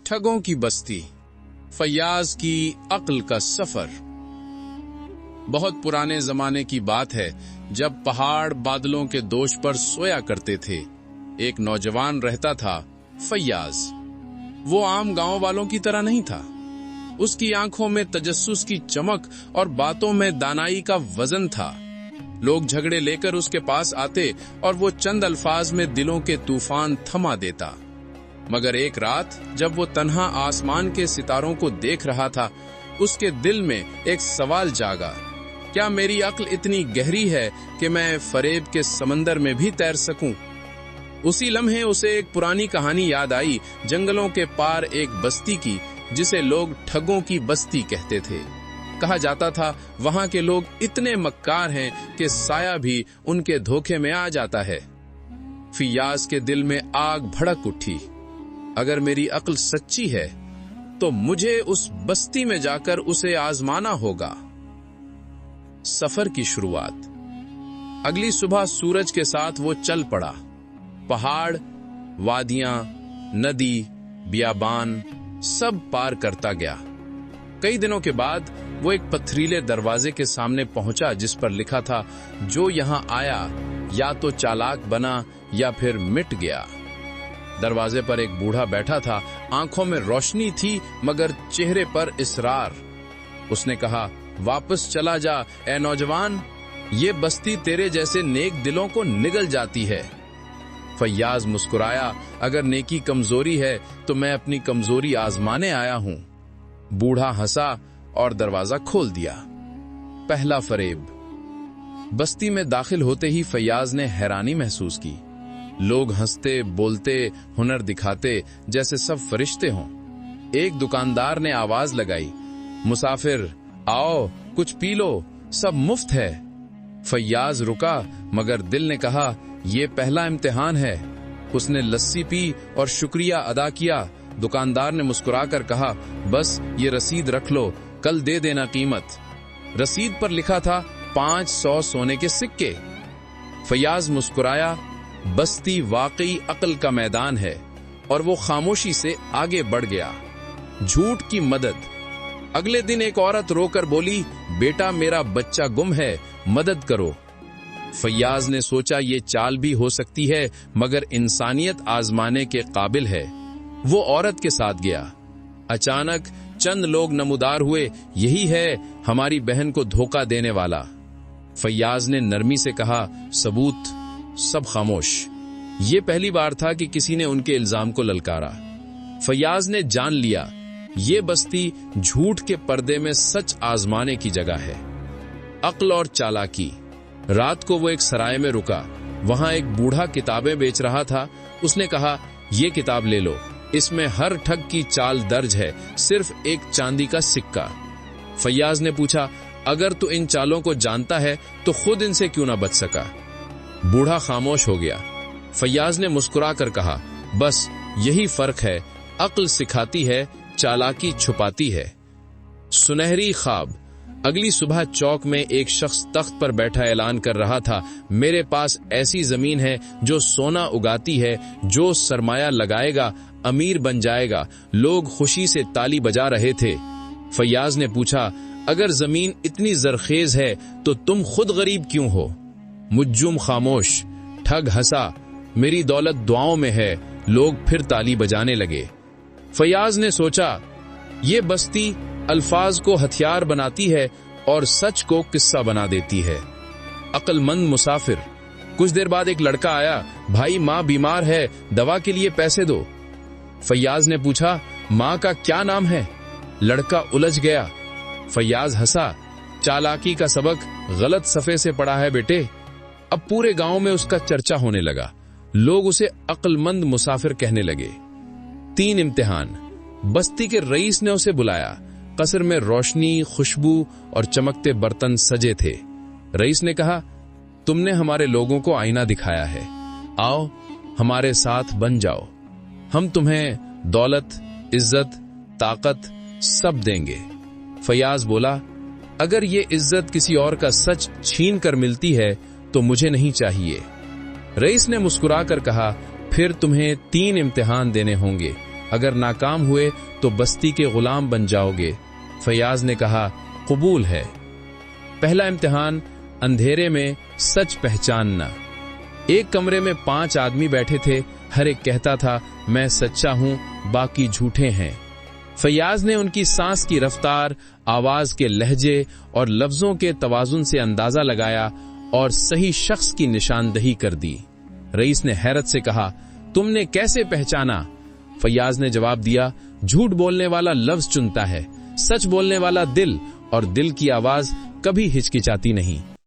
ठगों की बस्ती, फैयाज की अक्ल का सफर। बहुत पुराने जमाने की बात है, जब पहाड़ बादलों के दोष पर सोया करते थे। एक नौजवान रहता था, फैयाज। वो आम गांव वालों की तरह नहीं था। उसकी आंखों में तजस्सुस की चमक और बातों में दानाई का वजन था। लोग झगड़े लेकर उसके पास आते और वो चंद अल्फाज में दिलों के तूफान थमा देता। मगर एक रात जब वो तन्हा आसमान के सितारों को देख रहा था, उसके दिल में एक सवाल जागा, क्या मेरी अक्ल इतनी गहरी है कि मैं फरेब के समंदर में भी तैर सकूं? उसी लम्हे उसे एक पुरानी कहानी याद आई, जंगलों के पार एक बस्ती की, जिसे लोग ठगों की बस्ती कहते थे। कहा जाता था, वहां के लोग इतने मक्कार हैं कि साया भी उनके धोखे में आ जाता है। फैयाज के दिल में आग भड़क उठी। अगर मेरी अक्ल सच्ची है तो मुझे उस बस्ती में जाकर उसे आजमाना होगा। सफर की शुरुआत। अगली सुबह सूरज के साथ वो चल पड़ा। पहाड़, वादियां, नदी, बियाबान सब पार करता गया। कई दिनों के बाद वो एक पथरीले दरवाजे के सामने पहुंचा, जिस पर लिखा था, जो यहां आया या तो चालाक बना या फिर मिट गया। दरवाजे पर एक बूढ़ा बैठा था। आंखों में रोशनी थी मगर चेहरे पर इसरार। उसने कहा, वापस चला जा ए नौजवान, ये बस्ती तेरे जैसे नेक दिलों को निगल जाती है। फैयाज मुस्कुराया, अगर नेकी कमजोरी है तो मैं अपनी कमजोरी आजमाने आया हूं। बूढ़ा हंसा और दरवाजा खोल दिया। पहला फरेब। बस्ती में दाखिल होते ही फैयाज ने हैरानी महसूस की। लोग हंसते, बोलते, हुनर दिखाते जैसे सब फरिश्ते हों। एक दुकानदार ने आवाज लगाई, मुसाफिर आओ, कुछ पी लो, सब मुफ्त है। फैयाज रुका, मगर दिल ने कहा, ये पहला इम्तिहान है। उसने लस्सी पी और शुक्रिया अदा किया। दुकानदार ने मुस्कुराकर कहा, बस ये रसीद रख लो, कल दे देना कीमत। रसीद पर लिखा था 500 सोने के सिक्के। फैयाज मुस्कुराया। बस्ती वाकई अक्ल का मैदान है, और वो खामोशी से आगे बढ़ गया। झूठ की मदद। अगले दिन एक औरत रोकर बोली, बेटा मेरा बच्चा गुम है, मदद करो। फैयाज ने सोचा, ये चाल भी हो सकती है मगर इंसानियत आजमाने के काबिल है। वो औरत के साथ गया। अचानक चंद लोग नमूदार हुए, यही है हमारी बहन को धोखा देने वाला। फैयाज ने नरमी से कहा, सबूत। सब खामोश। ये पहली बार था कि किसी ने उनके इल्जाम को ललकारा। फैयाज ने जान लिया, ये बस्ती झूठ के पर्दे में सच आजमाने की जगह है। अक्ल और चालाकी। रात को वो एक सराय में रुका। वहां एक बूढ़ा किताबें बेच रहा था। उसने कहा, ये किताब ले लो, इसमें हर ठग की चाल दर्ज है, सिर्फ एक चांदी का सिक्का। फैयाज ने पूछा, अगर तू इन चालों को जानता है तो खुद इनसे क्यों ना बच सका? बूढ़ा खामोश हो गया। फैयाज ने मुस्कुरा कर कहा, बस यही फर्क है, अक्ल सिखाती है, चालाकी छुपाती है। सुनहरी ख्वाब। अगली सुबह चौक में एक शख्स तख्त पर बैठा ऐलान कर रहा था, मेरे पास ऐसी जमीन है जो सोना उगाती है, जो सरमाया लगाएगा अमीर बन जाएगा। लोग खुशी से ताली बजा रहे थे। फैयाज ने पूछा, अगर जमीन इतनी जरखेज है तो तुम खुद गरीब क्यों हो? मुज्जुम खामोश। ठग हंसा, मेरी दौलत दुआओं में है। लोग फिर ताली बजाने लगे। फैयाज ने सोचा, ये बस्ती अल्फाज को हथियार बनाती है और सच को किस्सा बना देती है। अक्लमंद मुसाफिर। कुछ देर बाद एक लड़का आया, भाई माँ बीमार है, दवा के लिए पैसे दो। फैयाज ने पूछा, माँ का क्या नाम है? लड़का उलझ गया। फैयाज हंसा, चालाकी का सबक गलत सफे से पढ़ा है बेटे। अब पूरे गांव में उसका चर्चा होने लगा। लोग उसे अक्लमंद मुसाफिर कहने लगे। 3 इम्तिहान। बस्ती के रईस ने उसे बुलाया। कसर में रोशनी, खुशबू और चमकते बर्तन सजे थे। रईस ने कहा, तुमने हमारे लोगों को आईना दिखाया है, आओ हमारे साथ बन जाओ। हम तुम्हें दौलत, इज्जत, ताकत सब देंगे। फैयाज बोला, अगर ये इज्जत किसी और का सच छीन कर मिलती है तो मुझे नहीं चाहिए। रईस ने मुस्कुराकर कहा, फिर तुम्हें 3 इम्तिहान देने होंगे। اگر ناکام ہوئے تو بستی کے غلام بن جاؤ گے۔ فیاض نے کہا، قبول ہے۔ پہلا امتحان، اندھیرے میں سچ پہچاننا۔ ایک کمرے میں 5 آدمی بیٹھے تھے، ہر ایک کہتا تھا میں سچا ہوں، باقی جھوٹے ہیں۔ فیاض نے ان کی سانس کی رفتار، آواز کے لہجے اور لفظوں کے توازن سے اندازہ لگایا اور صحیح شخص کی نشاندہی کر دی۔ رئیس نے حیرت سے کہا، تم نے کیسے پہچانا؟ فیاض نے جواب دیا، جھوٹ بولنے والا لفظ چنتا ہے، سچ بولنے والا دل، اور دل کی آواز کبھی ہچکچاتی نہیں۔